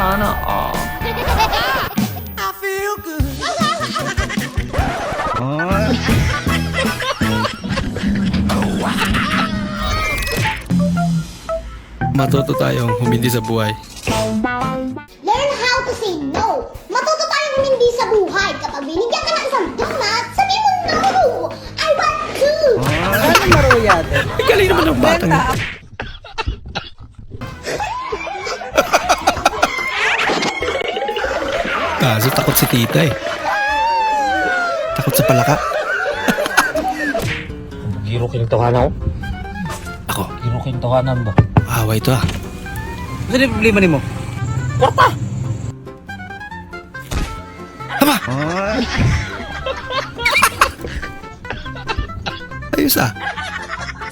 Sana all. I feel good. Matuto tayong humindi sa buhay. Learn how to say no. Matuto tayong humindi sa buhay. Kapag binigyan ka ng isang donut, sabi mo no! I want two! Ano maruyan? Ay, galing naman ng batang yun. Kaso takot si tita eh. Takot sa palaka. Giro kintohanan Ako, Giro kintohanan ba? away ito ah. Ano yung problema ni mo? Tama! Ayos ah.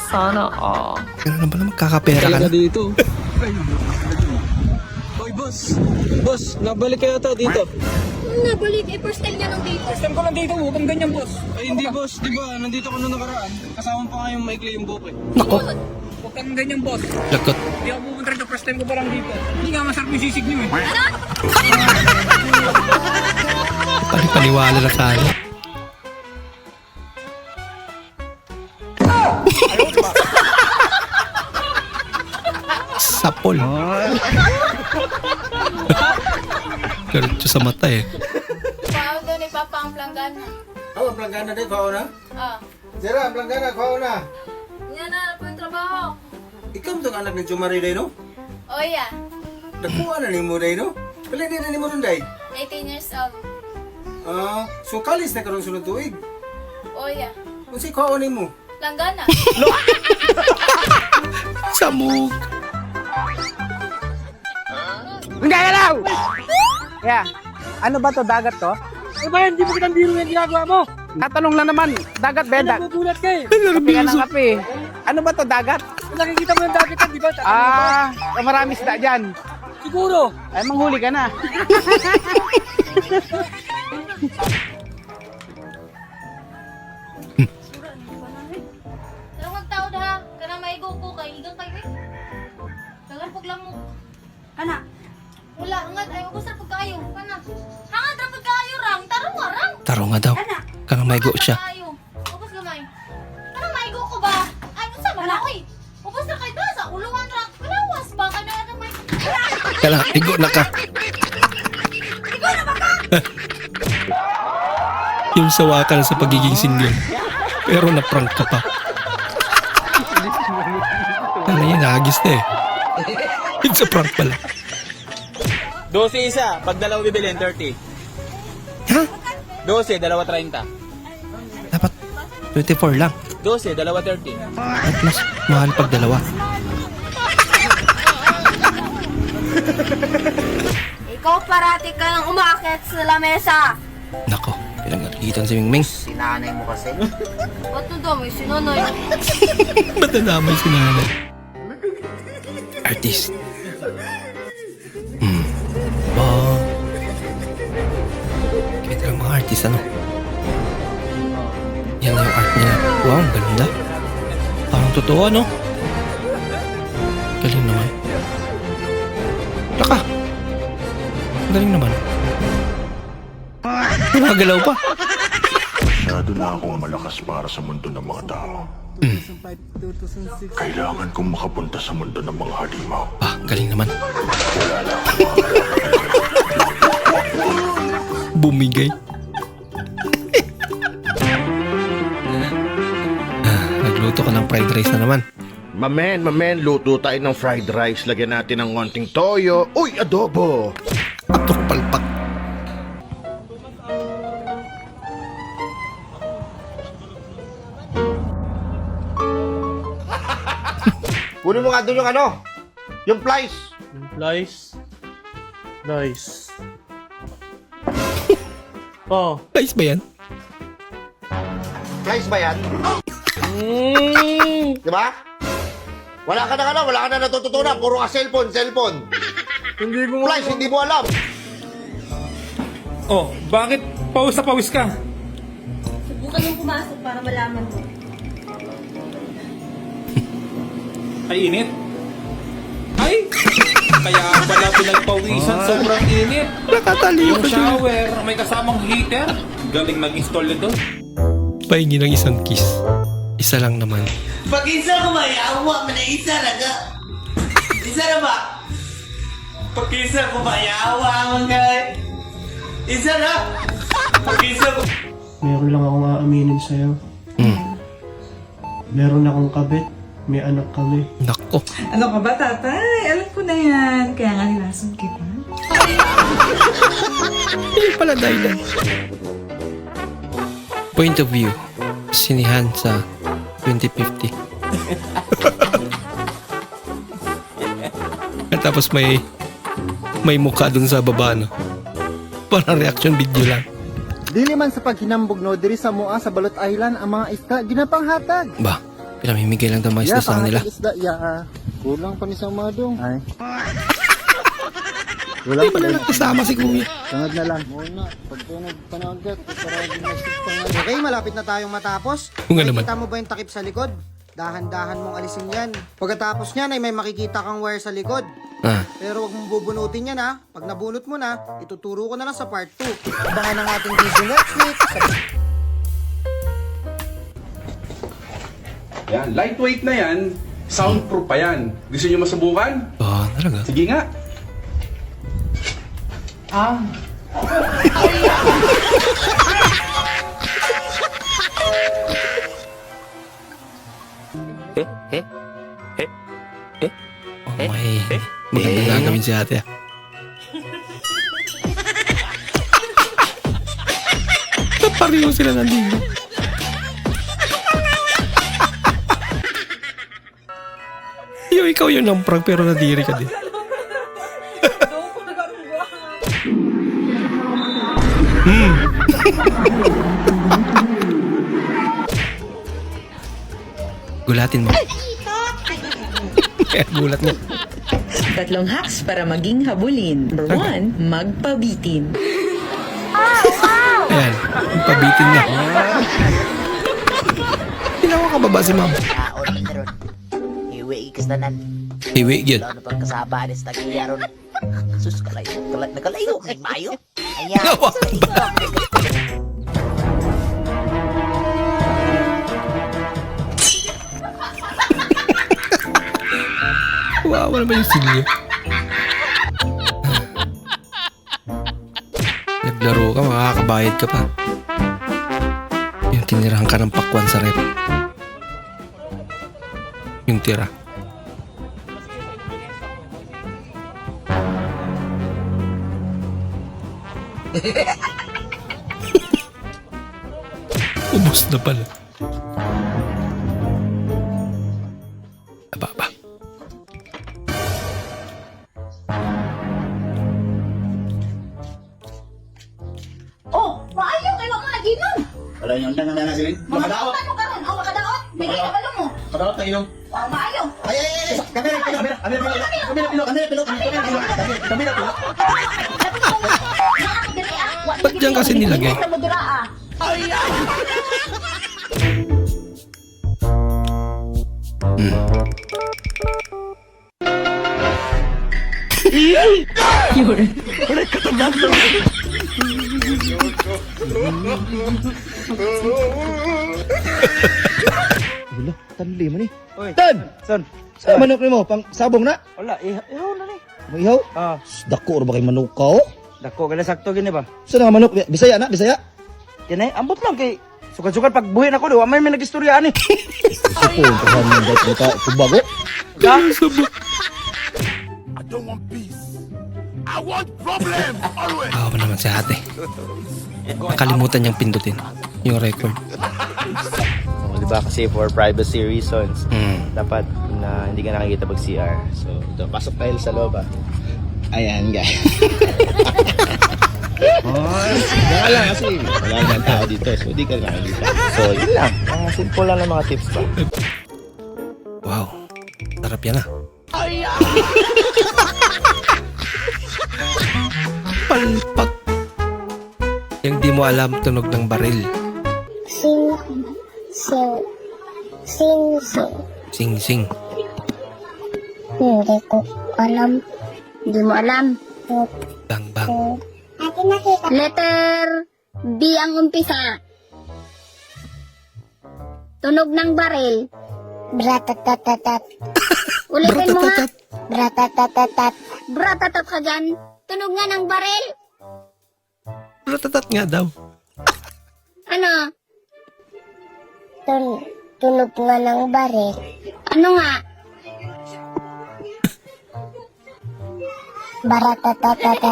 Sana all. Gano'n na pala magkakapera ka na. dito. Hoy, boss. Boss, nabalik kayo ata dito. Nabalik, first time niya nang dito. First time ko lang dito, huwag kang ganyan, boss. Ay, hindi, boss. Di ba, nandito ko nung nakaraan. Kasama pa nga yung maikli yung buko eh. Nako, Huwag kang ganyan, boss. lagot. Hindi ako pupunta rito, first time ko pa lang dito. Hindi nga masarap yung sisig niyo eh. Paniwala na tayo. Sapol. Karitso sa mata eh. Pao doon ni Papa ang planggana. Oh, planggana din, kao na? Ah. Sira, planggana, kao na. Yan na po yung trabaho. Ikaw itong anak ni Jumari day, no? Oh yeah. Nakuha na ni mo day, no? Pala din na ni mo rin day. 18 years old. So kalis na karong sunod tuig. Oh yeah. Kung si kao ni mo. Planggana. Samog. Hindi ka lang! Kaya, ano ba to, dagat to? Eh ba, hindi mo kitang biro yung ginagawa mo. Tatanong lang naman, dagat ba? Nagugulat ka eh. Kape ka ng kape. Ano ba to, dagat? Nakikita mo yung dagat yan, di ba? Marami isda dyan. Siguro. Ay, manghuli ka na. Pero magtaod ha. Kana maigo ko kay igang kayo eh. Nalampog lang mo. Kana. Wala, hangad. Ay, ubos na pagkayo. Kana. Hangad na pagkayo rang. Tarong nga rang. Taro nga daw. Kang may go siya. Pagkayo. Ubos gamay. Kana maigo ko ba? Ay, unsa man ako eh. Ubos na kay sa ulungan ra. Kalawas ba ka na may. Kala, igo na ka. Yung sawa ka na sa pagiging single. Pero na-prank ka pa. Kala yan, nagagis na eh. It's a prank pala. 12 isa, pag dalawa bibilin, 30. Ha? 12, dalawa 30. Dapat 24 lang. 12, dalawa 30. At mas mahal pag dalawa. Ikaw parati ka nang umaakit sa lamesa. Nako, pinag-arkitan si Mingming. Sinanay mo kasi. Ba't na daw may sinunay? Ba't nadamay si nanay? Artist. Ba? Kaya talagang mga artist, ano? Yan na yung art nila. Wow, ang ganda. Parang totoo, ano? Galing naman. Laka! Galing naman. Gumagalaw pa. Masyado na akong malakas para sa mundo ng mga tao. Kailangan kong makapunta sa mundo ng mga halimaw. Ah, galing naman. Bumigay. Nagluto ka ng fried rice na naman. Mamen, luto tayo ng fried rice. Lagyan natin ng konting toyo. Uy, adobo! Atok palpak. Kunin mo nga doon yung ano? Yung flies. Nice. Oh. Nice ba yan? Flies ba yan? Diba? Wala ka na wala ka na natututunan. Puro ka cellphone. Hindi mo Flies, hindi mo alam. Oh, bakit pawis na pawis ka? Subukan mong pumasok para malaman mo. Ay, init. Ay! Kaya pala Pinagpawisan, sobrang init. Nakataliw Yung pa siya. shower, may kasamang heater. Galing mag-install nito. Pahingi ng isang kiss. Isa lang naman. Pag-isa ko ba? Yawa mo na isa na ka. Isa na ba? Pag-isa ko ba? Yawa mo nga. Isa na. Pag-isa ko. Meron lang akong aaminin sa'yo. Meron akong kabit. May anak kami. Nako. Ano ka ba, tatay? Alam ko na yan. Kaya nga nilason kita. Hindi pala dahilan. Point of view. Sinihan sa 2050. At tapos may mukha dun sa baba, no? Parang reaction video lang. Dili man sa paghinambog no diri sa Moa sa Balot Island ang mga isda ginapanghatag. Ba, pinamimigay lang daw mga isda sa kanila. Isda kulang pa ni sa madong. Ay. Hindi ba na kasama si kuya? Tangad na lang. Muna, pag nagpanagat, okay, malapit na tayong matapos. Kung nga naman. Nakikita mo ba yung takip sa likod? Dahan-dahan mong alisin yan. Pagkatapos niyan ay may makikita kang wire sa likod. Ah, Pero wag mong bubunutin yan ha. Pag nabunot mo na, ituturo ko na lang sa part 2. Abangan ang ating video next week. Yan, lightweight na yan. Soundproof pa yan. Gusto nyo masubukan? talaga. Sige nga. Oh my. Magandang gagawin si ate. Pareho sila nandito. Ikaw yun ang prank pero nadiri ka din. Gulatin mo. Kaya gulat niya. Tatlong hacks para maging habulin. Number 1, magpabitin. Ayan, pabitin niya. Tinawa ka ba si ma'am? Iwi ikastanan. Iwi, yun. Lalo pang kasaba anis tagiyaron. Sus, kalayo. Nakalayo. Ay, mayo. Ayan. Nawa ka ba? Wawa naman yung silyo. Naglaro ka, makakabayad ka pa. Yung tinirahan ka ng pakwan sa rep. Yung tira. Ubus na pala. Aba. Oh, maayo kayo mga naginom. Wala yung tangan na nasin. Makadaot. Ano ka ron? Oh, makadaot. May kabalo mo. Makadaot na inom. Oh, maayo. Ay. Kamera. Ba't dyan kasi nilagay? Tanli man ni. Tan! San? Sa manok ni mo pang sabong na? Wala, ihaw na ni. Ihaw? Dako ra ba kay manok ka oh? Dako, kaya sakto gini ba? Sa nga manok Bisaya na, Bisaya. Yan eh, ambot lang kay... Sukat-sukat pag buhin ako, di ba? May nag-istorya ani. Ako yung kahanin dahil ka tubago. Ako naman si ate. Nakalimutan niyang pindutin yung record. Di ba kasi for privacy reasons, Mm. dapat na hindi ka nakikita pag CR. So, ito, pasok tayo sa loob ah. Ayan, guys. Kaya lang kasi wala naman tao dito, so di ka nakikita. So, yun lang. Mga simple lang ng mga tips pa. Wow. Sarap yan ah. Palpak. Yung di mo alam tunog ng baril. Sing. Sing-sing. Hindi ko alam. Hindi mo alam. Bang bang. Ate, nakita. Letter B ang umpisa. Tunog ng baril. Bratatatat. Ulitin mo nga. Bratatatat. Bratatatat ka dyan. Tunog nga ng baril. Ratatat nga daw. Ano? Tunog nga ng baril. Ano nga? Baratatatat.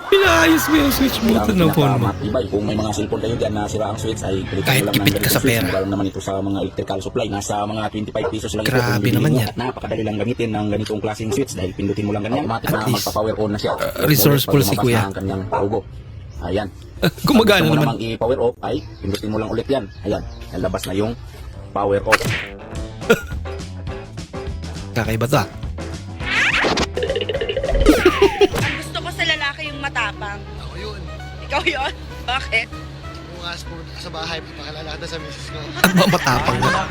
Pinaayos mo yung switch button ng phone mo. Matibay. Kung may mga cellphone kayo dyan na sira ang switch ay Kahit kipit ka sa pera. Meron naman ito sa mga electrical supply. Nasa mga 25 pesos lang ito. Grabe Kung bibili naman mo. yan. At napakadali lang gamitin ng ganitong klaseng switch dahil pindutin mo lang ganyan. Automatic na least, magpa-power on na siya. resourceful si Pag lumabas Kuya. na ang kanyang logo. Ayan. Gumagana Kung gusto mo naman. namang i-power off ay pindutin mo lang ulit yan. Ayan. Lalabas na yung power off. Kakaiba to ah. Ang gusto ko sa lalaki yung matapang. Ako yun. Ikaw yun? Bakit? Bukas pumunta ka sa bahay, pakalala ka sa misis ko. Ang matapang na.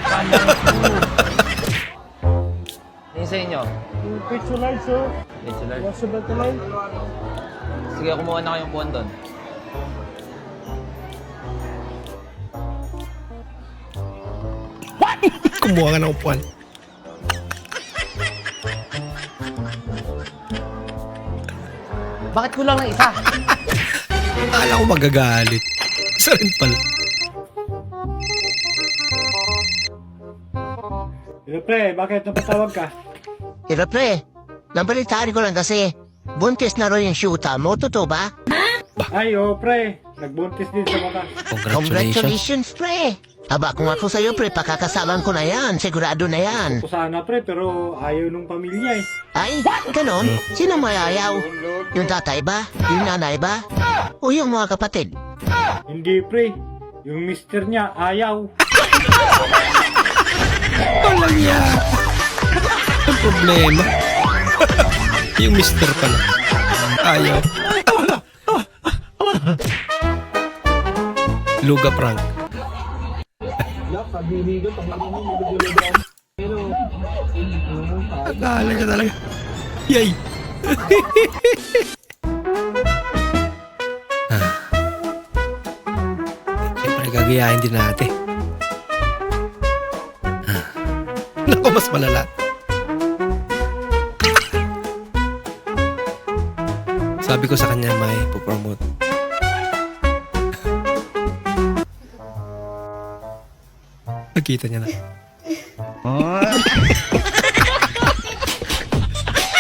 Yung sa inyo? Picture large, sir. Picture large. Washable to line. Sige, kumuha na kayong puwan doon. Kumuha ka ng upuan. Bakit kulang ng isa? Akala ko magagalit. Isa rin pala. Pero pre, bakit napatawag ka? Pero pre, nabalitaan ko lang kasi buntis na rin yung shoota mo. Totoo ba? Ay, pre. Nagbuntis din sa mata. Congratulations. pre. Aba, kung ako sa'yo, pre, pakakasalan ko na yan. Sigurado na yan. Ako sana pre, pero ayaw nung pamilya eh. Ay, ganon? Sino mayayaw? Yung tatay ba? Yung nanay ba? O yung mga kapatid? Hindi pre. Yung mister niya, ayaw. Walang yan. Ang problema. Yung mister pala. Ayaw. Luga prank. Akala niya talaga. Yay! Siyempre gagayahin din natin. Naku, mas malala. Sabi ko sa kanya may po-promote. Nakita niya na.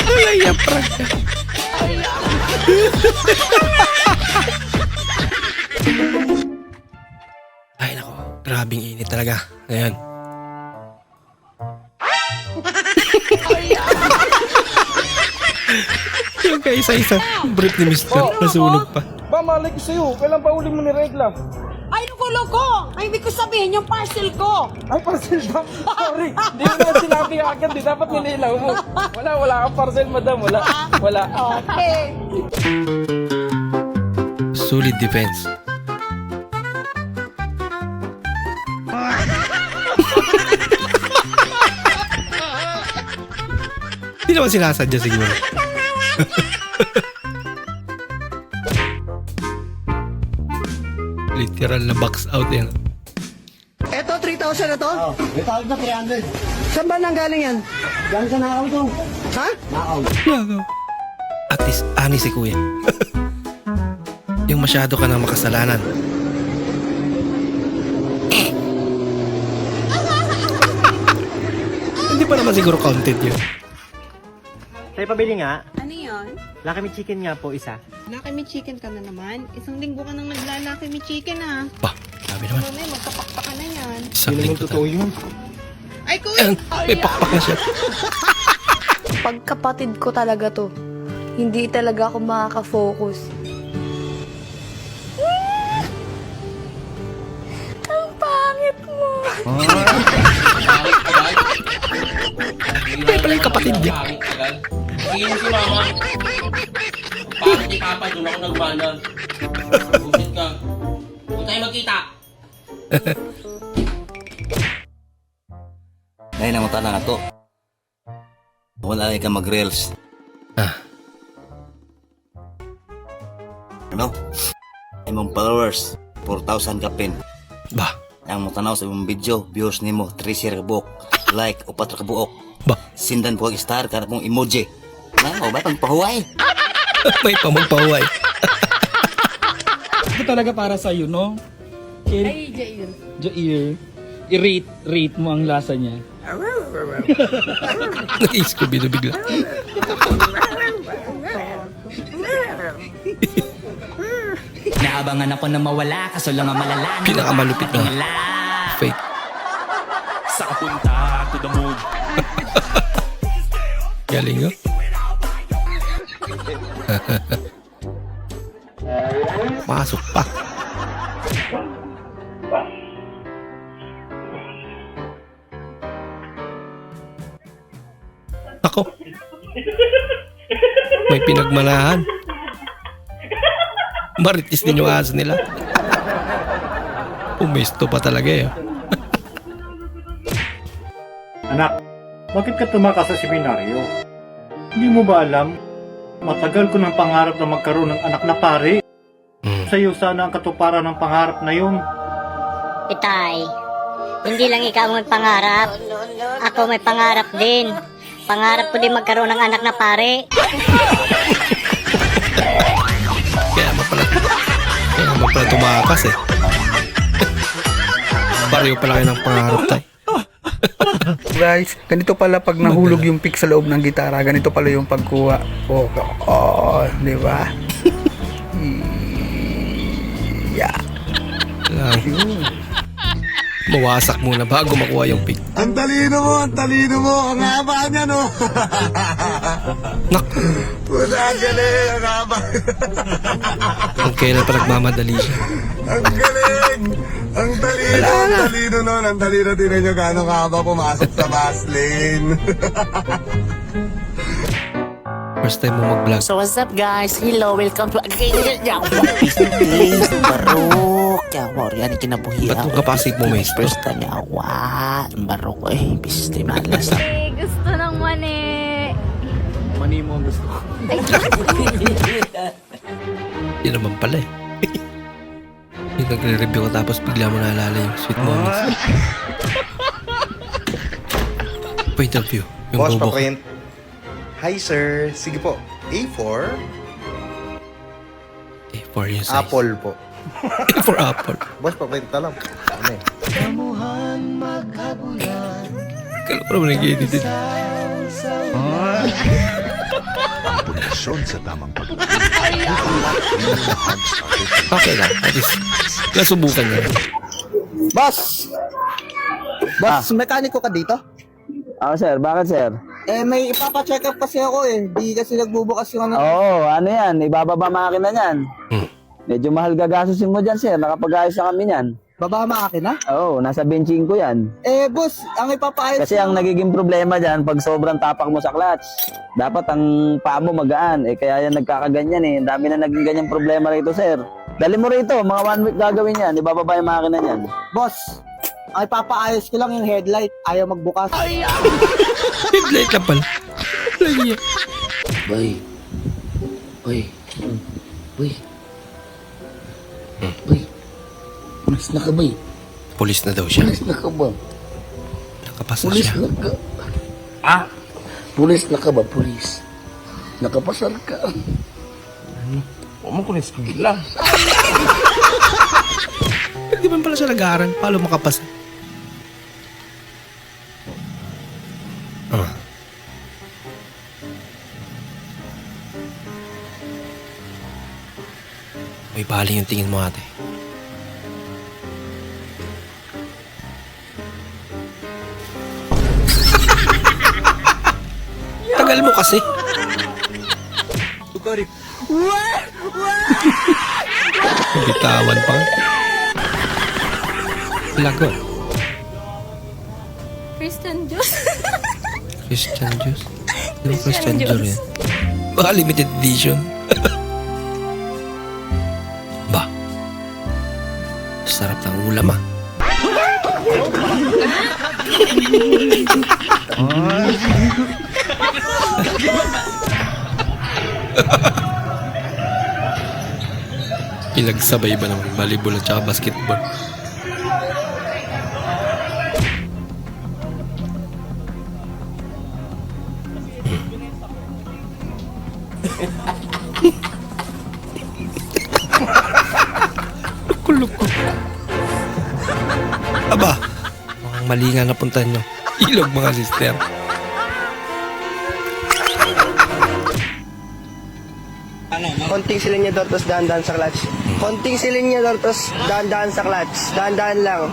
Wala yung prank niya. Ay nako, grabing init talaga. Ngayon. Yung kaisa-isa, brief ni Mister, nasunog pa. Ba, malay ko sa'yo. Kailan pa uli mo ni Regla? Ay, loko-loko! Ay, ibig ko sabihin yung parcel ko! Ay, parcel ba? Sorry. Hindi mo na sinabi agad. Di dapat nililaw mo. Wala kang parcel, madam. Wala. Okay. Solid defense. Hindi naman sinasadya siguro. Literal na box out yan. Eto, 3,000 na to? Oh, may tawag na 300. Saan ba nanggaling yan? Diyan sa nakaw to. Ha? Nakaw. At least, ani si kuya. Yung masyado ka nang makasalanan. Hindi pa naman siguro content yun. Tayo pabili nga. Ano yun? Lucky Me Chicken nga po, isa. Laki me chicken ka na naman. Isang linggo ka nang naglalaki me chicken ah. Bah, sabi naman. Mamaya magkapakpa ka na yan. Isang linggo tayo. yun. Ay, kuya! May pakpak na siya. Pagkapatid ko talaga to. Hindi talaga ako makaka-focus. Ang pangit mo. May pala yung kapatid niya. Tingin mo si mama. Bakit ni Papa doon ako nagmana? Busit ka. Huwag tayo magkita. Dahil naman na to. Wala ka mag-reels. Ano? Imong followers, 4,000 ka pin. Ba? Ang matanaw sa imong video, views nimo, 3 ka buok. Like, 4 ka buok. Ba? Sindan po ang star, kana pong emoji. Na, o ba pang pahuway? May pamagpahuay. Ito talaga para sa iyo, no? Ay, Jair. Jair, i-rate mo ang lasa niya. Nag-Scooby na bigla. Naabangan ako na mawala, kaso lang ang malala. Pinakamalupit na fake. Sa kapunta to the moon. Galing oh. Masok pa. Ako. May pinagmanahan. Maritis din yung aso nila. Umisto pa talaga eh. Anak, bakit ka tumakas sa seminaryo? Hindi mo ba alam? Matagal ko ng pangarap na magkaroon ng anak na pare. Sa'yo sana ang katuparan ng pangarap na yun. Itay, hindi lang ikaw ang magpangarap. Ako may pangarap din. Pangarap ko din magkaroon ng anak na pare. Kaya mo pala tumakas eh. Pareho pala kayo ng pangarap tayo. Guys, ganito pala pag nahulog yung pick sa loob ng gitara, ganito pala yung pagkuha. Di ba? Yeah. Mawasak muna bago makuha yung pick. Ang talino mo, ang haba niya, no? Naku. Ang galing, ang haba. Kung kailan pa nagmamadali siya. Ang galing! Ang talino nun. Ang talino din ninyo gano'ng haba pumasok sa bus lane. First time mo mag-vlog. So what's up guys? Hello, welcome to Barok. Kaya wari yan kinabuhi Ba't yung kapasig mo may stop? First time niya awa. Barok eh. Biste malas. Gusto ng mani. Mani mo ang gusto ko. Yun naman pala eh. Yung nagre-review ko tapos bigla mo naalala yung sweet moments. Point of view. Yung Boss, bobo ko. paprint. Hi, sir. Sige po. A4. A4 yung size. Apple po. A4 apple. Boss, paprint na lang. Ano eh? Kala ko naman nag-edit din. Okay lang. At least, nasubukan niya. Boss! Boss, mekaniko ka dito? Sir, bakit sir? May ipapa-check up kasi ako eh. Di kasi nagbubukas yung ano. Oo, ano yan, ibababa makina niyan. Medyo mahal gagastusin mo dyan sir, nakapag-ayos na kami niyan. Baba makina? Oo, nasa 25 yan. Boss, ang ipapaayos Kasi ang nagiging problema dyan, pag sobrang tapak mo sa clutch, dapat ang paa mo magaan. Kaya yan nagkakaganyan eh. Ang dami na naging ganyang problema rito, sir. Dali mo rito, mga 1 week gagawin yan. Ibababa yung makina niyan. Boss, ang ipapaayos ko lang yung headlight. Ayaw magbukas. Headlight lang pala. Boy. Boy. Mas na ka ba? Police na daw siya. Pulis na ka ba? Nakapasa siya. ka. Pulis na ka ba? Pulis. Nakapasal ka. Huwag mo kunis bigla. Hindi man pala siya nag-aaral. Paano makapasa? May baling yung tingin mo ate. Tagal mo kasi. Bitawan pa. Lago. Christian juice. Christian juice. Ano Christian juice yan? Baka limited edition. Ba? Sarap ng ulam ah. Ilagsabay ba naman volleyball at saka basketball? Loko-loko. Aba, mukhang mali nga napuntahan nyo. Ilog mga sister. Konting silinyador, tapos dahan-dahan sa clutch. Konting silinyador, tapos dahan-dahan sa clutch. Dahan-dahan lang.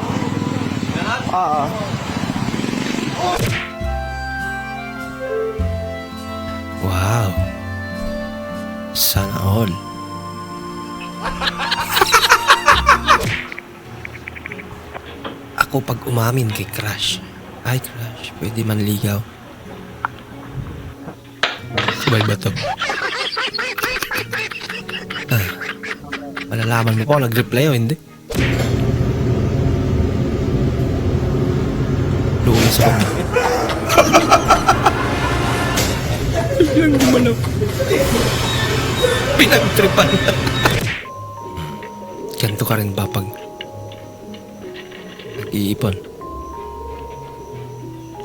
Oo. Wow. Sana all. Ako pag umamin kay Crush. Ay, Crush, pwede man ligaw. Sabay ba to? Ah, malalaman mo pa nag-reply o hindi? Lumis ako. Biglang gumalaw. Pinagtripan. Ganito ka rin ba pag nag-iipon?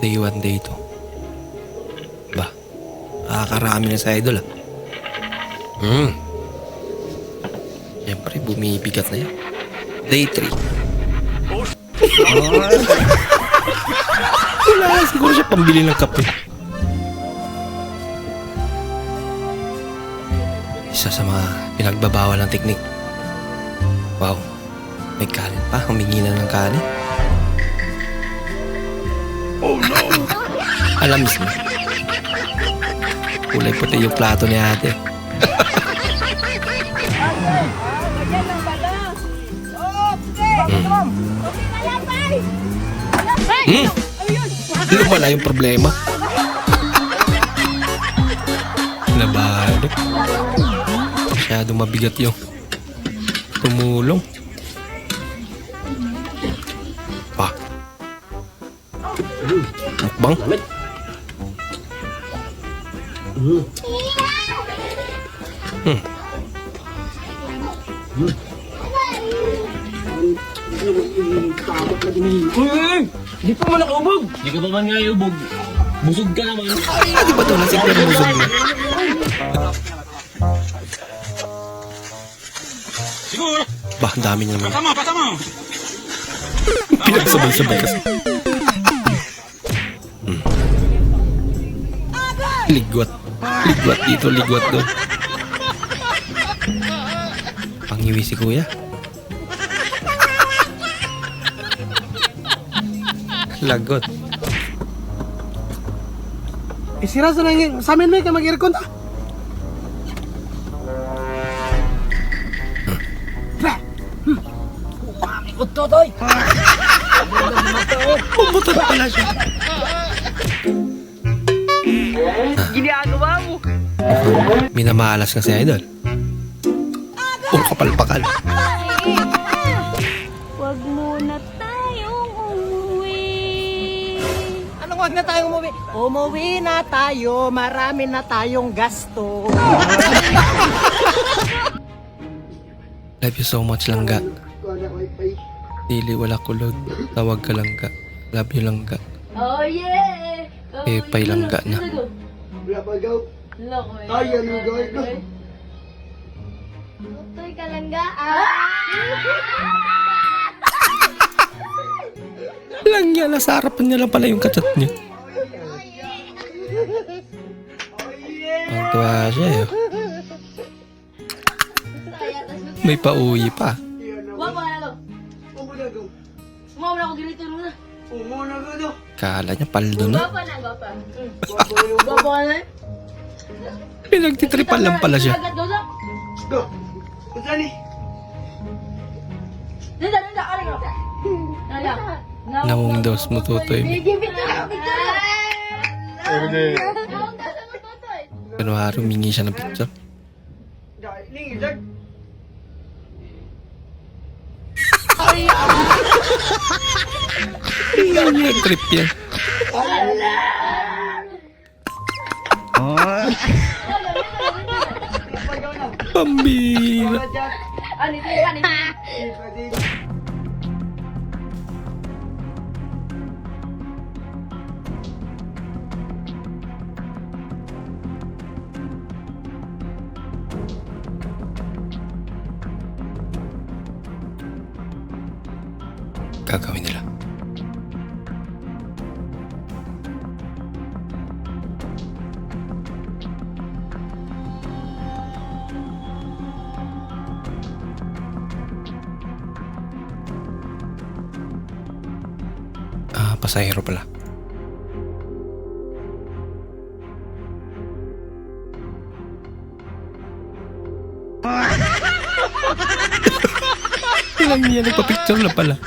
Day 1, day 2. Ba, nakakarami na sa idol ah. Siyempre, bumibigat na yan. Day 3. Wala, siguro siya pambili ng kape. Isa sa mga pinagbabawal ng teknik. Wow, may kanin pa. Humingi na ng kanin. Oh no! Alam mo, kulay puti yung plato ni ate. Lumala yung problema. Nabalik. Masyadong mabigat yung tumulong. Pa. Mukbang. Di pa man nakubog. Di ka pa man nga ubog. Busog ka naman. Di ba ito nasip na busog na? Siguro. Bah, ang dami niya naman. Patama. Pinagsabay-sabay kasi. Ligwat. Ligwat dito, ligwat doon. Pangiwi si kuya. Lagot. Sira sa nangin. Sa amin may ka mag-aircon ta. Utotoy. Pumbutan pala siya. Ginagawa mo. Minamalas nga si Idol. Puro kapalpakan. Huwag muna tayong umuwi. Anong wag na tayong umuwi? Umuwi na tayo. Marami na tayong gasto. Love you so much, Langga. Dili wala kulod. Tawag ka Langga. Love you, Langga. Oh yeah! Eh, pay Langga na. Ay, ano gawin ko? Tutoy ka lang ga. Langya, nasa harapan niya lang pala yung kachat niya. Ang tuwa siya eh. May pauwi pa. Wag mo na lang. Sumama na ako ganito na. Kala niya paldo na. Gwapa na, gwapa. Gwapa ka na. Pinagtitripan lang pala siya. Agad doon lang. Go. Kunsan ni? Nanda, aray ko. Nanda. Namungdos mo tutoy mo. Give it to me. Kunwari, humingi siya ng picture. Trip yan. Pambira. Gagawin nila. Pasahero pala. Ilang niya, nagpa-picture na pala.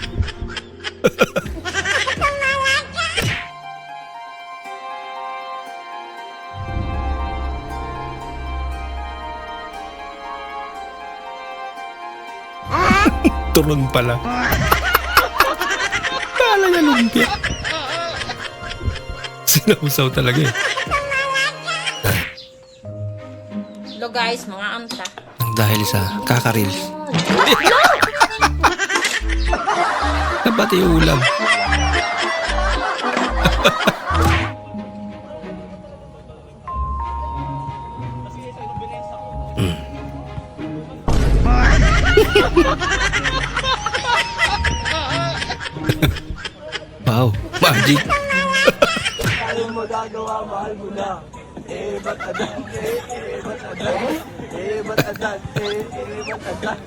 Turon pala. Kala niya lumpia. Sinausaw talaga eh. Hello guys, mga amta. Dahil sa kakareels. Napati ulam. Wow, magic. Magagawa, mahal mo na. Ba't adan? Ba't adan? Ba't adan? Ba't adan?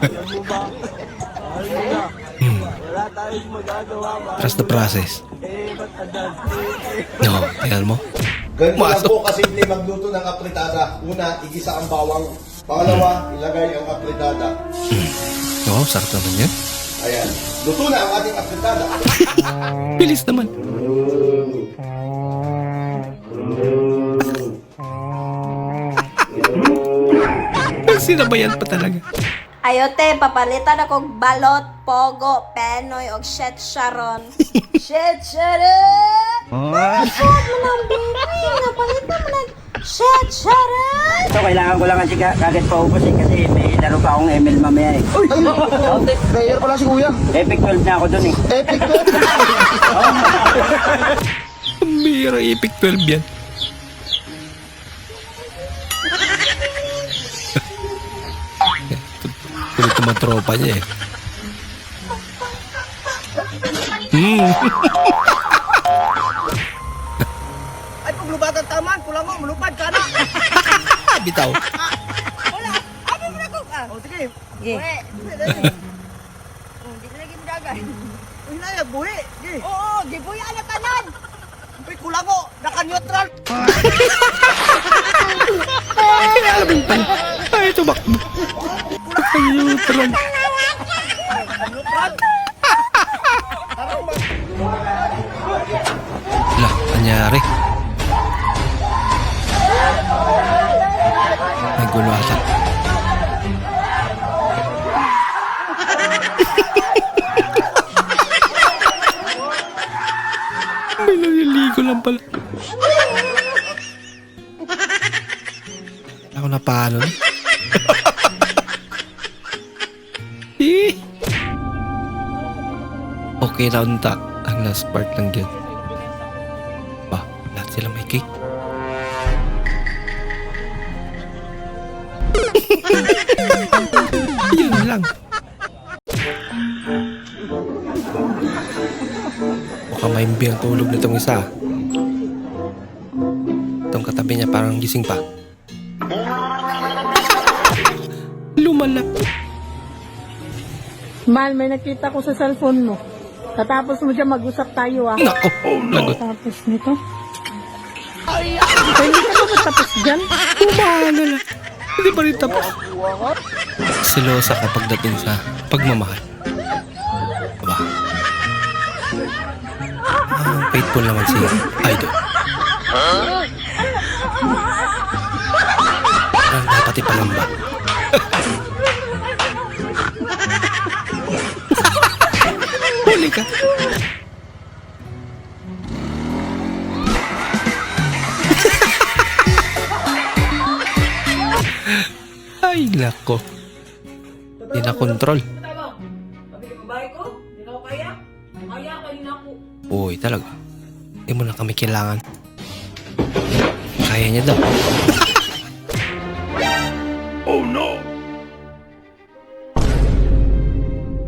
Alam mo ba? Mahal mo na. Wala tayong magagawa, mahal Trust the process. Ba't adan? No, tingnan mo. Ganito lang po kasimple magluto ng apritada. Una, igisa ang bawang. Pangalawa, ilagay ang apritada. Oo, sarap naman yan. Ayan. Luto na ang ating apritada. Bilis naman. Sinabayan pa talaga. Ayote, papalitan ako balot, pogo, penoy, og shet sharon. Shet sharon! Napalitan mo ng baby, napalitan mo ng shet sharon! So, kailangan ko lang kasi kagad paubos eh, kasi may laro pa akong ML mamaya eh. Uy! Player pala si Kuya. Epic 12 na ako dun eh. Epic 12. Bira, epic 12 yan. Kulit naman tropa niya eh. Ay, kung lubatan taman, kulang mo, malupad ka na. Bitaw. Wala, ano mo na ko? O, sige. Buhi. Hindi na lagi mo dagay. Uy, na yan, buhi. Oo, di buhi ang tanan. Uy, kulang mo, naka-neutral. Kinalamin pala. Ay, tumakbo. Neutral. Lah, anyari. May gulo ata. May naliligo lang pala. Ako na paano na. Okay na unta. Ang last part lang dyan. Ba, lahat sila may cake. Yun lang. Mukhang maimbi ang tulog nitong isa. Itong katabi niya parang gising pa. Lumalap. Mahal, may nakita ko sa cellphone mo. Tatapos mo dyan, mag-usap tayo ah. Nako, lagot. Tapos nito. Ay, hindi ka ba tapos dyan? Kumahala na. Hindi pa rin tapos. Silosa kapag dating sa pagmamahal. Aba. Faithful naman si Idol. Parang dapat ipalamba. Huli ka. Ay, nako. Hindi na control. Uy, talaga. Hindi mo na kami kailangan. Kaya niya daw. Oh no!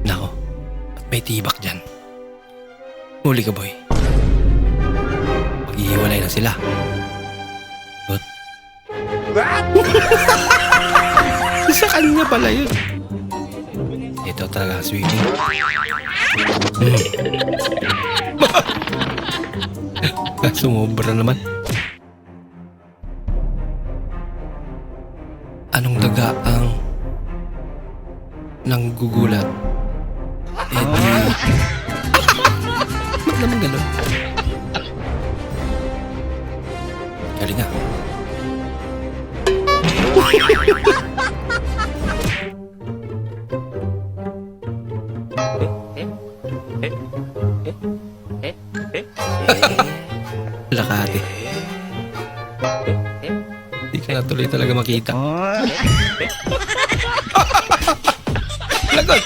Nako. At may tibak dyan. Huli ka, boy. Maghihiwalay na sila. Good. Sa kanya pala yun. Ito talaga swimming. Sumobra naman. Anong daga ang nanggugulat? Eh di... Ba't naman ganun? Galing nga. Lakate. Hindi ka na tuloy talaga makita. Lagot!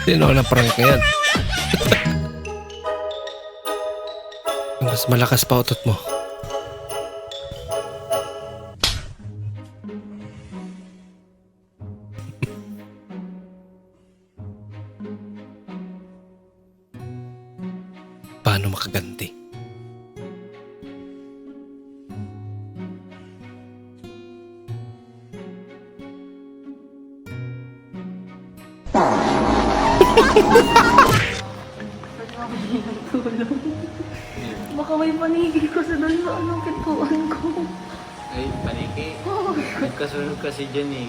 Sino na prank na yan? Mas malakas pa utot mo. Paano makaganti? Baka may panigil ko sa doon sa anong pintuan ko. Ay, paniki. Nagkasunod kasi dyan eh.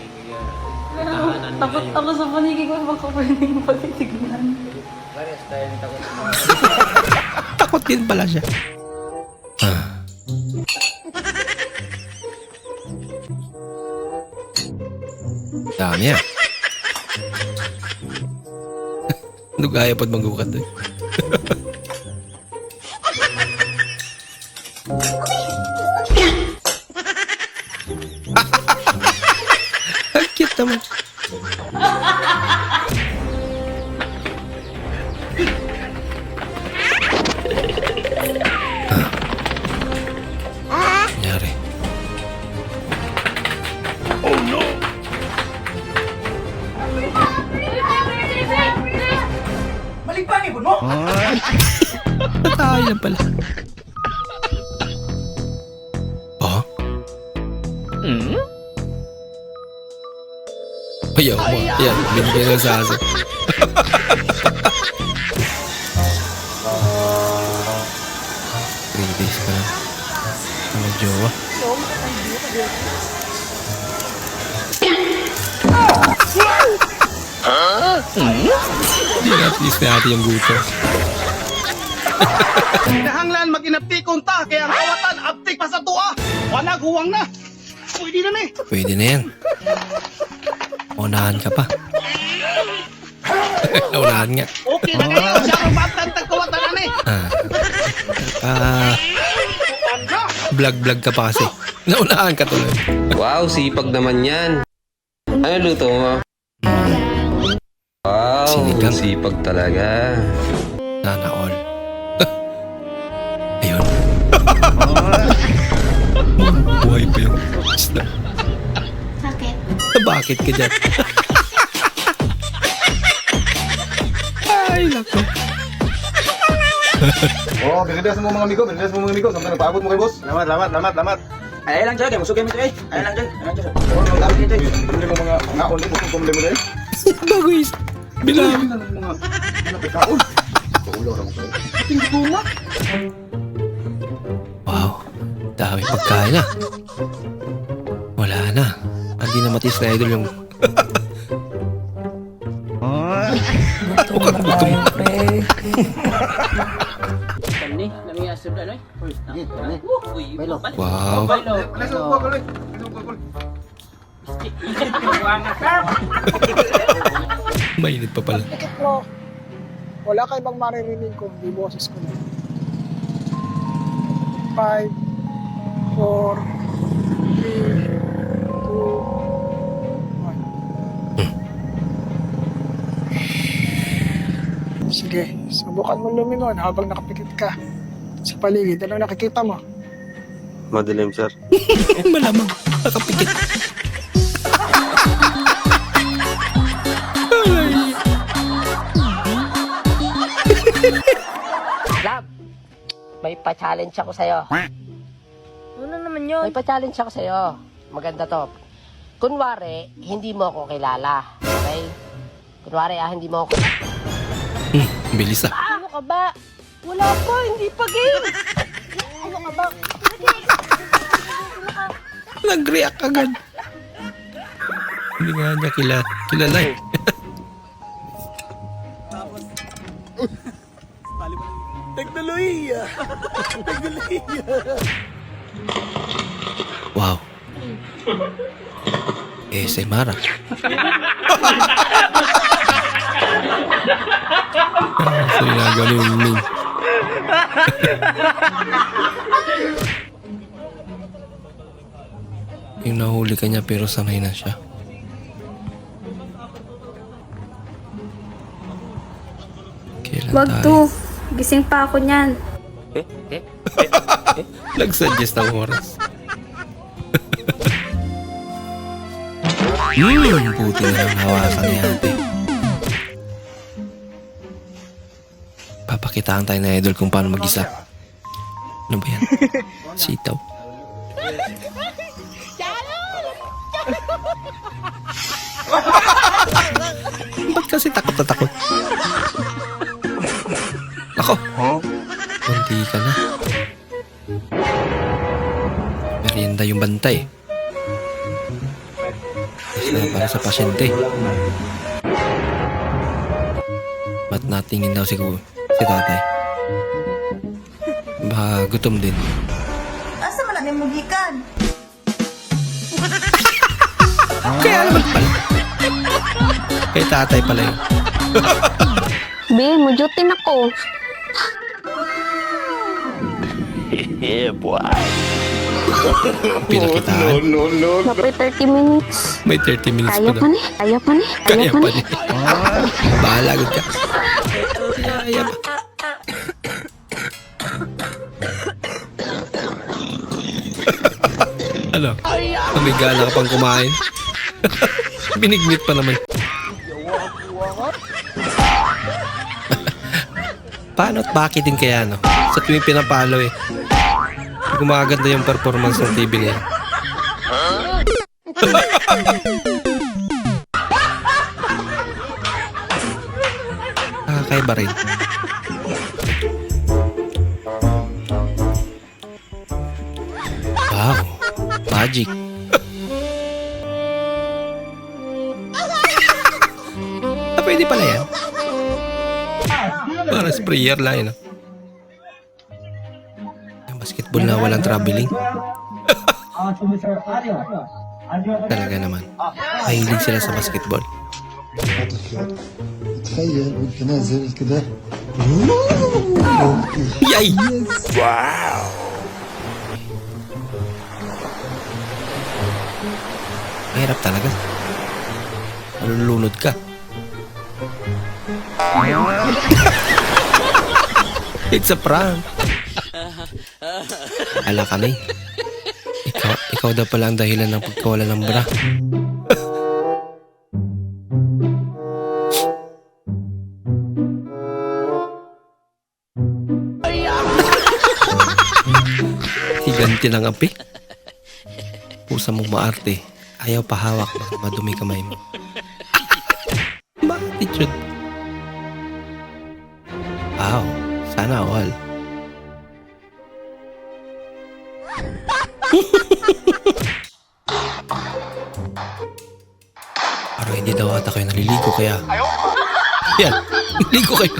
Kaya, tahanan Takot ako sa panigil ko, baka pwedeng patitignan. Pares tayo ng takot mo. Takot din pala siya. Dami yan. Nugaya pa't magbukat doon. Ang cute naman. Nangyari. Oh no! Maligpangin mo! Patay lang pala. Oh? Ayaw mo. Yan, binigyan ng sasa. Three days ka lang. Ano, jowa? Hindi na at least natin yung guto. Kinahanglan maginaptikon ta, kaya ang kawatan, aptik pa sa tuwa. Wanag, huwang na. Pwede na eh. Pwede na yan. Unahan ka pa. Unahan nga. Okay na kayo, siya ang batan tagkawatan na eh. Vlog ka pa kasi. Naunahan ka tuloy. Wow, sipag naman yan. Ano luto mo? Wow, Sinigang. sipag talaga. Sana all. Ayun. Buhay pa yung isla. Sakit. Bakit ka dyan? Ay, lako. Oh, binidas mo mga amigo, binidas mo mga amigo. Sampai nagpaabot mo kay boss. Lamat. Ay lang dyan, musugin mo dyan. Ay lang dyan. Oh, bili mo mga naon din, bukong kumuli mo din. Bago is. Bilang. Mga pagkaon. Paulo na mo kayo. Tingin tuma. Wow. Dami pagkain na. Wala na. Hindi na matis na idol yung... Gutom. Wow. Mainit pa pala. Wala kayo bang maririnig ko, di boses ko. 5, 4, 3, Sige, subukan mo lumingon habang nakapikit ka. Sa paligid, ano nakikita mo? Madilim, sir. Malamang. Nakapikit. Love, may pa-challenge ako sa'yo. Ano naman yun? May pa-challenge ako sa'yo. Maganda to. Kunwari, hindi mo ako kilala. Okay? Kunwari, hindi mo ako... Bilis ah. Ano ka ba? Wala pa, hindi pa game. Ano ka ba? Nag-react agad. Hindi nga niya kilala eh. Teknolohiya! Teknolohiya! Wow. ASMR ah. So ginagawa ni Ming. Yung nahuli ka niya pero sanay na siya. Kailan Wag tayo? to. Gising pa ako niyan. Nag-suggest ng oras. Buti na lang hawakan ni ate. Papakitaan tayo na idol kung paano mag-isa. Ano ba yan? Sitaw. Ba't kasi takot na takot? Ako. Kunti ka na. Merienda yung bantay. Isa para sa pasyente. Ba't natingin daw si tatay? Baka gutom din. Asa man namin mugikan? Kaya naman pala. Kay tatay pala yun. Be, mujutin ako. Yeah, boy. Pinakitaan. Napay 30 minutes. May 30 minutes Kaya pa pa daw. ni. Kaya pa ni. Kaya pa ni. Bahala agad ka. Kaya pa. Ano? May gana ka pang kumain? Binignit pa naman. Paano at bakit din kaya, no? Sa tuwing pinapalo eh. Gumaganda yung performance ng TV niya. Kakaiba rin. Wow. Magic. Pwede pala yan. Para sprayer lang yun. Yung basketball na walang traveling. Talaga naman. Mahilig sila sa basketball. تخيل وانت نازل كده Yay! واو Mahirap talaga. Malulunod ka. It's a prank. Ala kami. Ikaw daw pala ang dahilan ng pagkawala ng bra. Higanti ng api. Pusa mong maarte. Ayaw pahawak baka madumi kamay mo. Attitude. Wow, sana all. Parang hindi daw ata kayo naliligo kaya. Yan, naliligo kayo.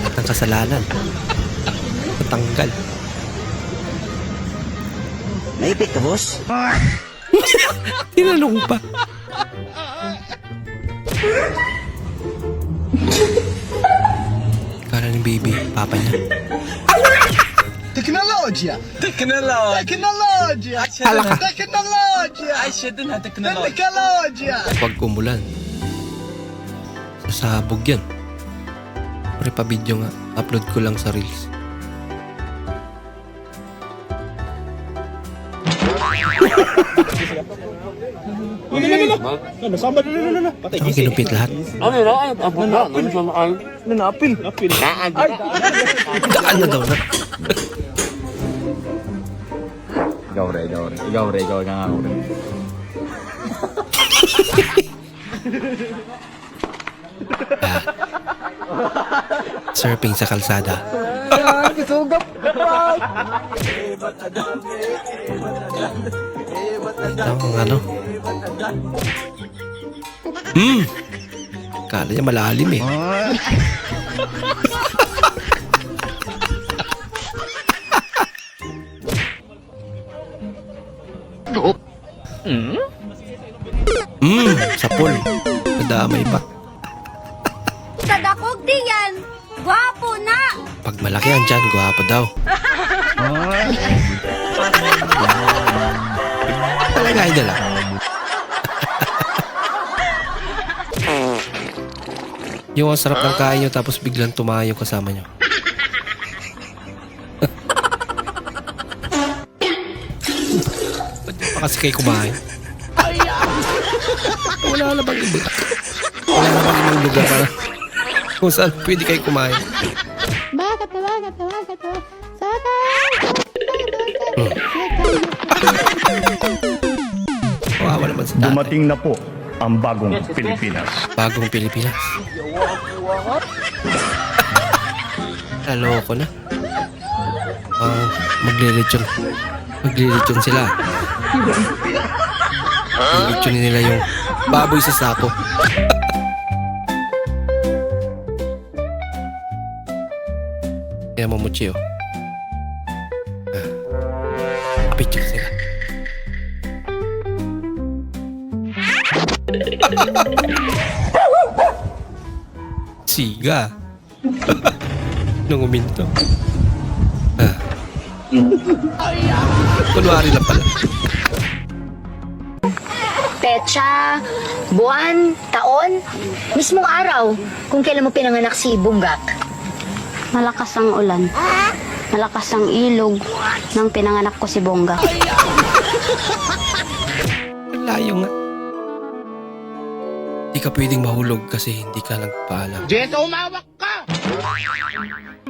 At ang kasalanan. Natanggal. Naipit ka, boss? Tinanong pa. Kala ni baby, papa niya. تكنولوجيا تكنولوجيا Hala ka. تكنولوجيا تكنولوجيا Pag umulan. Pasabog yan. Pre pa video nga. Upload ko lang sa Reels. Ang kinupit lahat. Gaan na daw na. Ikaw nga ako. Surfing sa kalsada. Ito ang ano. Kala niya malalim eh. Sapol. Nadamay pa. Tadakog di yan. Gwapo na. Pag malaki ang tiyan, gwapo daw. Talaga idol ah. Yung ang sarap ng kain nyo tapos biglang tumayo kasama nyo. Ba't pa kasi kayo kumain? Wala na bang iba? Wala na bang ibang lugar para kung saan pwede kayo kumain? Bakit? Kawawa naman sa tatay. Dumating na po ang bagong Pilipinas. Bagong Pilipinas. Naloko na. Maglilitsyon. Maglilitsyon sila. Maglilitsyon nila yung baboy sa sako. Kaya mamuchi oh. Picture sila. Siga. Nung uminto. Kunwari lang pala. Petsa, buwan, taon, mismong araw kung kailan mo pinanganak si Bunggak. Malakas ang ulan. Malakas ang ilog nang pinanganak ko si Bunggak. Layo nga. Hindi ka pwedeng mahulog kasi hindi ka nagpaalam. Jeto, umawak ka!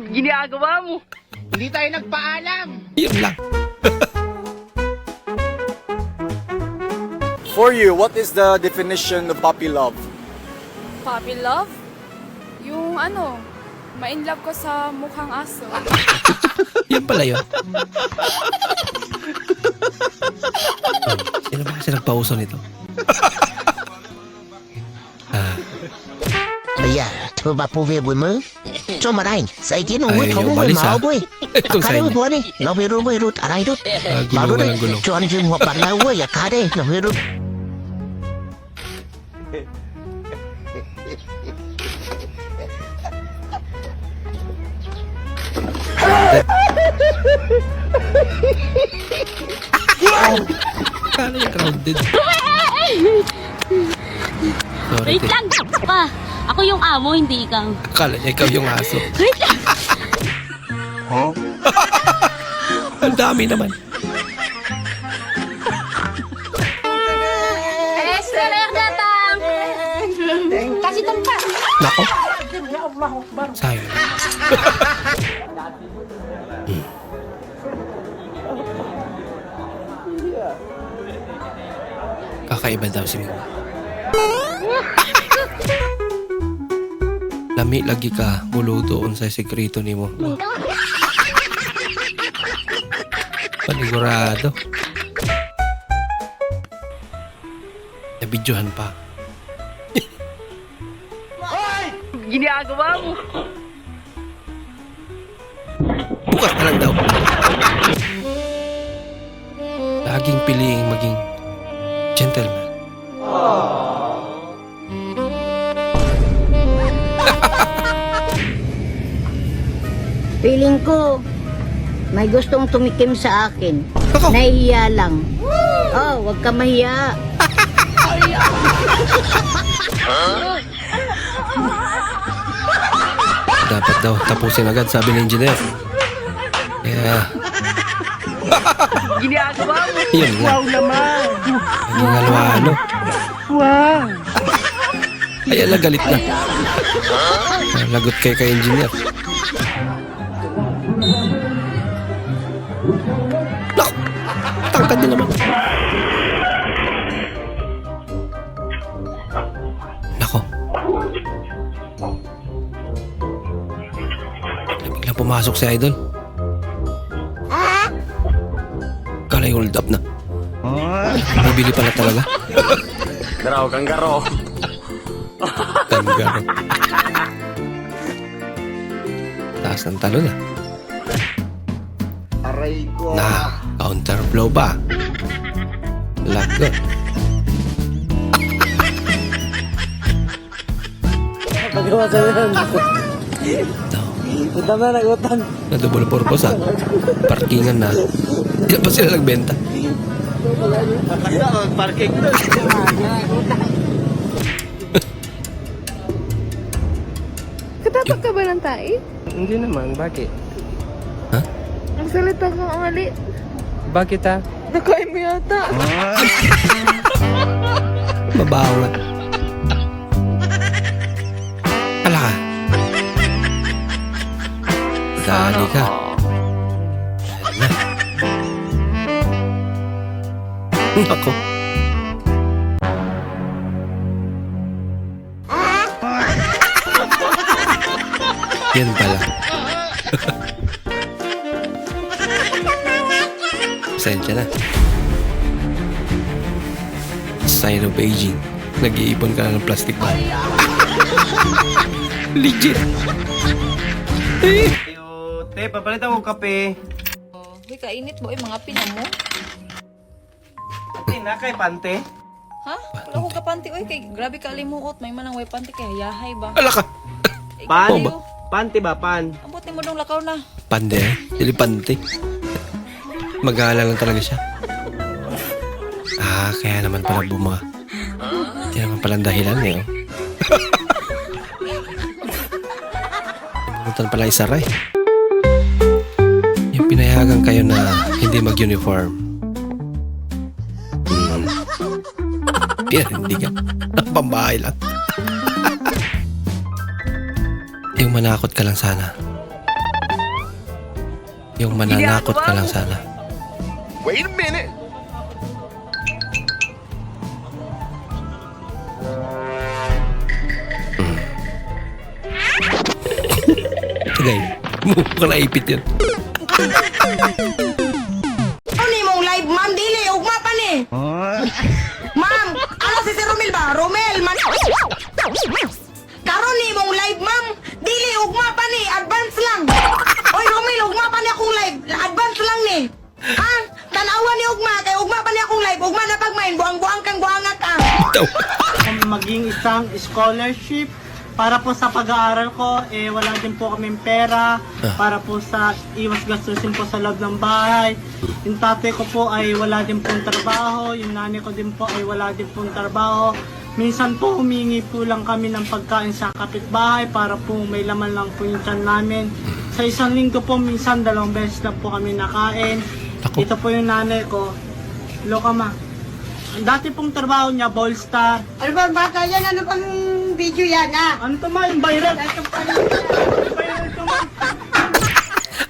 Ginagawa mo! Hindi tayo nagpaalam! Yun lang. For you, what is the definition of puppy love? Puppy love? Yung ma-inlove ko sa mukhang aso. Yan pala yun. Sino ba kasi nagpauso nito? Bây giờ, thưa bà phụ về buổi mơ. Cho mà đây, dạy kiến ông mới Ay, thống yung mới balis, máu ha? bơi. Itong Cá sa đây inyo. bữa đi, nó về rút, ở đây rút. Bảo Gulungan rút ng gulong. đấy, cho anh dừng hoặc bạn lao bơi, cá đây, nó về rút. Kala yung grounded. Sorry, Wait te. lang, pa. Ako yung amo, hindi ikaw. Akala niya ikaw yung aso. Wait lang. Ang dami naman. Esther datang. Kasih tempat. Nako. Sayang. Kakaiba daw si Mima. Lami lagi ka muludoon sa sekreto ni mo. Panigurado. Nabidyohan pa. Ginagawa mo! Bukas na lang daw. Laging piliing maging gentleman. Feeling ko, may gustong tumikim sa akin. Nahihiya lang. Oh, wag ka mahiya. Dapat daw tapusin agad, sabi ng engineer. Yeah. Ginagawa mo. Yun lang. Wow naman. Naging halwano. Wow. Ay, ala, galit na. Lagot kay engineer. Naku! Tangkad na naman. Nako. Biglang pumasok si Idol. Kalay hold up na. Bibili pala talaga. Garaw kang garo. Tanggaro. Taas ng talo na. Aray ko. Na, counter blow ba? Lagot. Pagawa sa yan. Ito na nag-utang. Na double purpose ah. Parkingan na. Hindi pa sila nagbenta. Parking. Katapat ka ba ng tae? Hindi naman, bakit? Ang salita kang angali. Bakit ah? Nakain mo yata. Mabaho nga. Ala ka. Dali ka. Ako. Yan pala. Pasensya na. Sign of aging. Nag-iipon ka na ng plastic bag. Legit. Te, papalitan ko kape. Uy, kainit mo mga pina mo. Tina, kay Pante. Ha? Wala ko kapanti. Uy, kay grabe ka limuot. May manang way panty kay hayahay ba? Ala ka. Pan? Oh, ba? Pante ba, pan? Ambot ni mo dong lakaw na. Pande eh. Silipante. Mag-aalala lang talaga siya. Ah, kaya naman pala bumaga. Hindi naman palang dahilan eh. Oh. Ibunutan pala isa ray. Yung pinayagan kayo na hindi mag-uniform. Pero hindi ka. Pambahay lang. Yung manakot ka lang sana. Yung mananakot ka lang sana. Wait a minute. Tagay. Mukha na ipit yan. Ano mong live, ma'am? Dili, ugma pa ni. Ma'am, ano si Romel ba? Romel, man. Karon ni mong live, ma'am. Dili, ugma pa ni. Advance lang. Oy, Romel, ugma pa ni akong live. Advance lang ni. Ha? Tanawa ni ugma. Kay ugma pa ni akong live. Ugma na pagmain. Buang-buang kang buangat ka. Maging isang scholarship para po sa pag-aaral ko, wala din po kaming pera para po sa iwas gastusin po sa loob ng bahay. Yung tatay ko po ay wala din pong trabaho, yung nanay ko din po ay wala din pong trabaho. Minsan po humingi po lang kami ng pagkain sa kapitbahay para po may laman lang po yung tiyan namin. Sa isang linggo po, minsan 2 beses lang po kami nakain. Ito po yung nanay ko. Loka ma. Ang dati pong trabaho niya, Ballstar. Ano ba, baka yan? Ano pang video yan, ha? Ano to ma? Yung viral?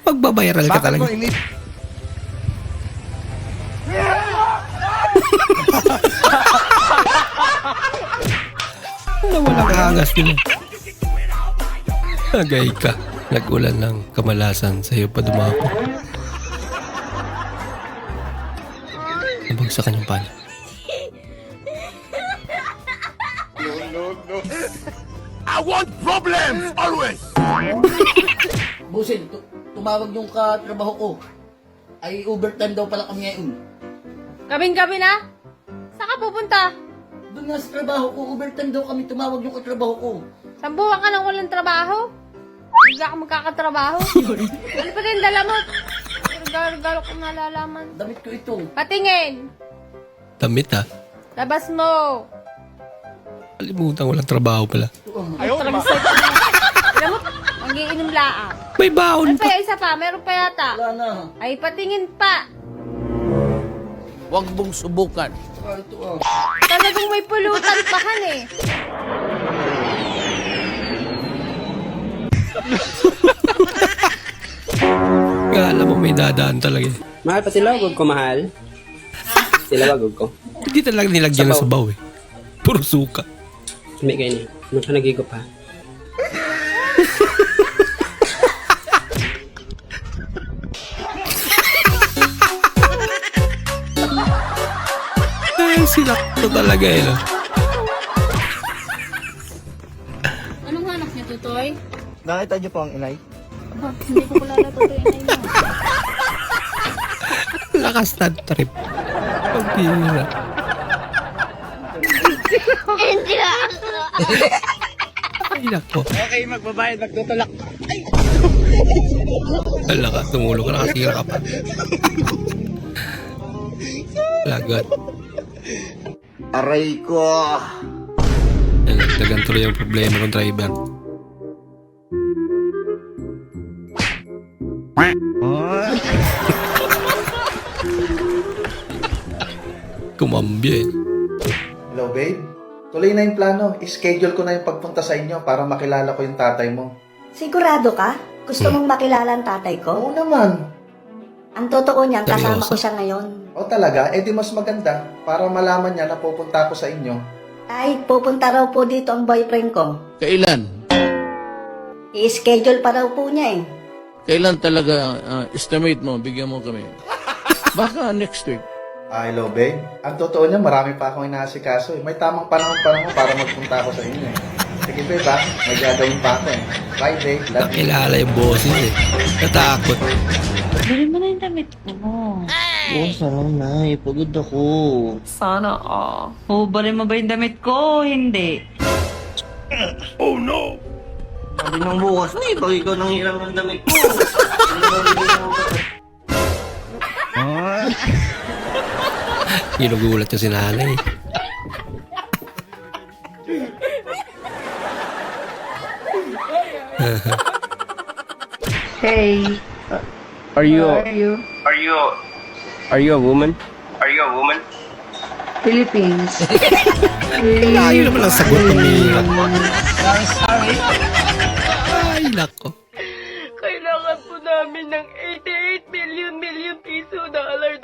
Magbabiral ka talaga. Nawala ka angas din. Agay ka. Nag-ulan ng kamalasan sa'yo pa dumako. Nabagsakan yung pala. I want problems always. Busin, tumawag yung katrabaho ko. Ay overtime daw pala kami ngayon. Gabing-gabi na? Saan ka pupunta? Doon nga sa trabaho ko, overtime daw kami, tumawag yung katrabaho ko. Saan buwan ka nang walang trabaho? Hindi ka magkakatrabaho. Ano pa rin dala mo? Regalo ko nalalaman. Damit ko ito. Patingin! Damit ha. Labas mo! Kalimutan, walang trabaho pala. Talagang psycho na. Alam mo, magiinom laang. May baon Ano pa yung isa pa? Meron pa yata. Wala na. Ay, patingin pa. Huwag mong subukan. Talagang may pulutan pa han eh. Alam mo, may dadaan talaga eh. Mahal pa sila, wag ko mahal. Sila wag ko. Hindi talaga nilagyan ng sabaw eh. Puro suka. Sumi kayo niya. Ano ka nagigop ha? Ay, sinakto talaga eh. No? Anong hanap niya, Tutoy? Nakita niyo po ang inay? Aba, hindi ko kilala Tutoy inay mo. Lakas na trip. Pagpira. Hindi na. Ay, nako. Okay, magbabayad, magtutulak. Wala ka, tumulong ka, nakasira ka pa. Lagat. Aray ko. Nagdagan tuloy yung problema ng driver. Kumambya eh. Hello, babe. Tuloy na yung plano. I-schedule ko na yung pagpunta sa inyo para makilala ko yung tatay mo. Sigurado ka? Gusto mong makilala ang tatay ko? Oo naman. Ang totoo niyan, kasama Seryoso? ko siya ngayon. O talaga? Eh di mas maganda para malaman niya na pupunta ako sa inyo. Ay, pupunta raw po dito ang boyfriend ko. Kailan? I-schedule pa raw po niya eh. Kailan talaga estimate mo? Bigyan mo kami. Baka next week. Hello, babe. Ang totoo niya, marami pa akong inaasikaso. May tamang panahon para magpunta ako sa inyo. Sige, babe, ha? May gagawin pa ako eh. Bye, babe. Love you. Nakilala yung boses eh. Natakot. Bili mo na yung damit mo. Oo, sana na. Pagod ako. Sana hubarin mo ba yung damit ko? Hindi. Oh, no! Sabi ng bukas na pag ikaw nang hiram ng damit ko. Ginugulat niya si nanay. Hey. Are you Where are you? are you a woman? Are you a woman? Philippines. Layo naman ang sagot ng nila. Sorry. Ay, nako. Kailangan po namin ng 88 million piso, dollar,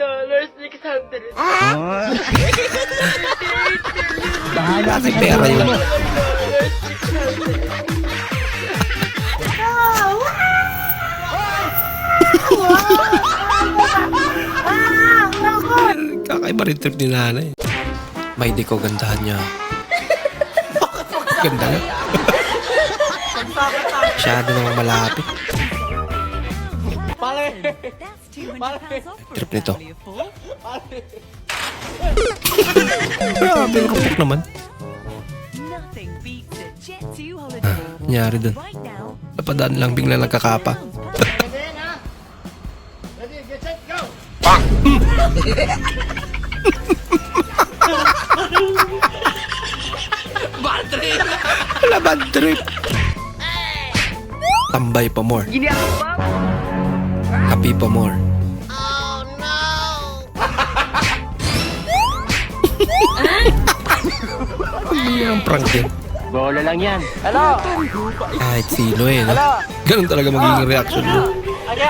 600. Bahala sa pera yun. Kakaiba rin trip ni nanay. May di ko gandahan niya. Ganda nga. Masyado namang malapit. Trip nito. Grabe, kapok naman. Nangyari dun. Napadaan lang, bigla nagkakapa. Bad trip! Wala bad trip. Tambay pa more. Kapi pa more. Oh no! Hindi ang prank din. Bola lang yan. Hello! Kahit sino eh. No? Hello? Ganun talaga magiging reaction mo. Ano?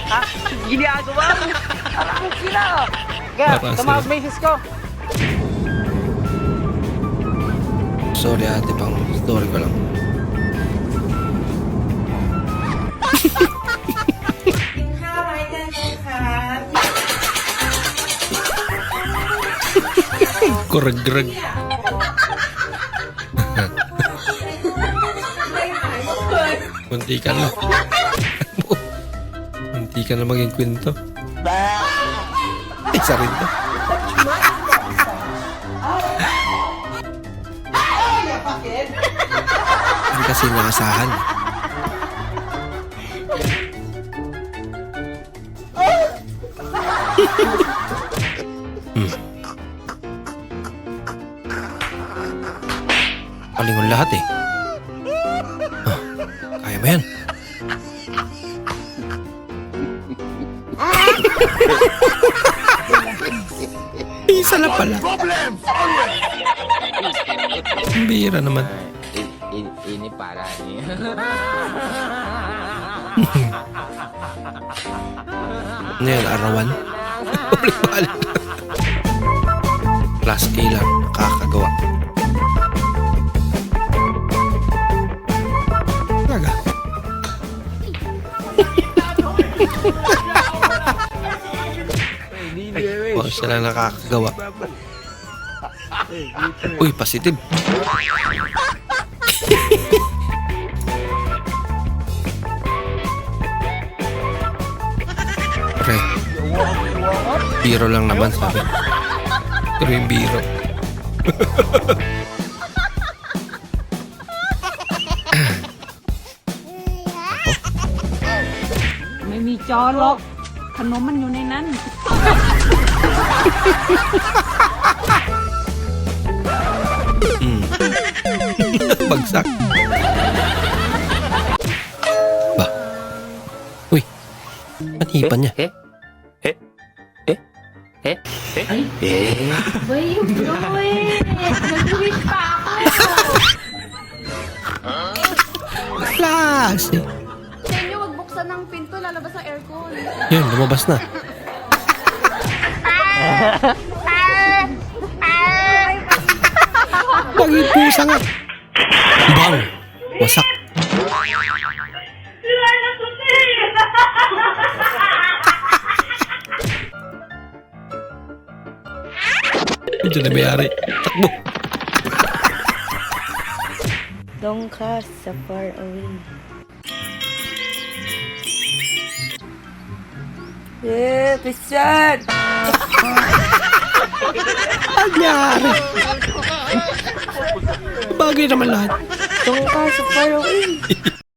Ha? Ginagawa mo? Parang sila! Kaya, Parang tumawag sila. misis ko. Sorry ate, pang story ko lang. Kurag-kurag. Munti ka na. Munti ka na maging kwento. Isa rin to. Hindi kasi naasahan. Palingon lahat eh. Isa na pala. Ang bihira naman. Ini para niya. Ano yan, arawan? Balik-balik. Class K lang, nakakagawa. Talaga. Oh, siya lang nakakagawa. Uy, positive. Pre, biro lang naman sabi. Pero yung biro.ไม่มีจอหรอกขนมมันอยู่ในนั้น Bagsak. Ba? Uy, manipan niya. Boy, bro eh. Nag-wish pa ako. Klase. Sa inyo, wag buksan ng pinto, lalabas ang aircon. Yun, lumabas na. Pag-ipusa nga. Bang! Wasak. Medyo na mayari. Takbo. Don't cast so far away. Yeah, Christian! Anyari. Bagay naman lahat. Don't cast so far away.